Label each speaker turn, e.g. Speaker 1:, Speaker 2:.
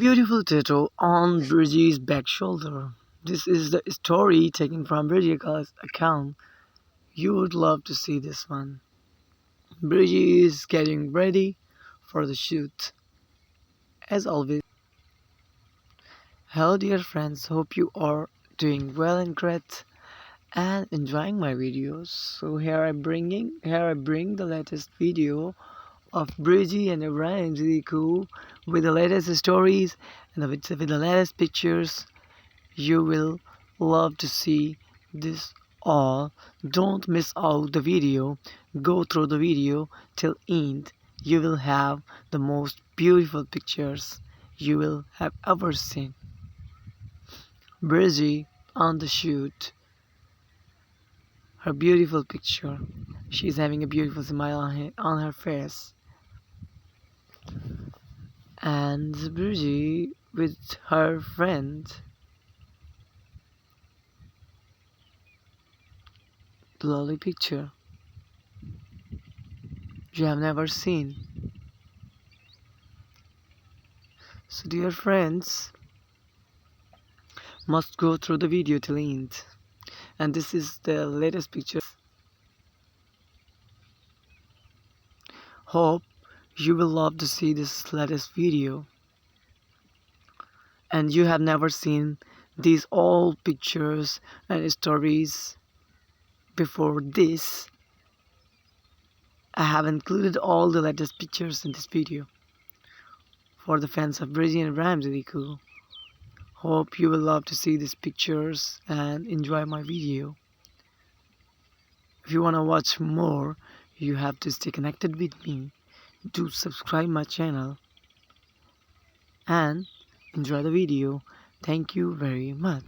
Speaker 1: beautiful tattoo on Bridgie's back shoulder. This is the story taken from Bridgie's account. You would love to see this one. Bridgie is getting ready for the shoot. As always, hello dear friends, hope you are doing well and great and enjoying my videos. So here I bring the latest video of Bridgie and Ibrahim celikkol with the latest stories and with the latest pictures. You will love to see this all. Don't miss out the video. Go through the video till end. You will have the most beautiful pictures you will have ever seen. Bridgie on the shoot. Her beautiful picture. She's having a beautiful smile on her face. And Bridgie with her friend. Lovely picture you have never seen. So dear friends, must go through the video till end. And this is the latest picture. Hope you will love to see this latest video. And you have never seen these old pictures and stories before this. I have included all the latest pictures in this video for the fans of Bridgie and Ibrahim celikkol. Hope you will love to see these pictures and enjoy my video. If you want to watch more, you have to stay connected with me. Do subscribe my channel and enjoy the video. Thank you very much.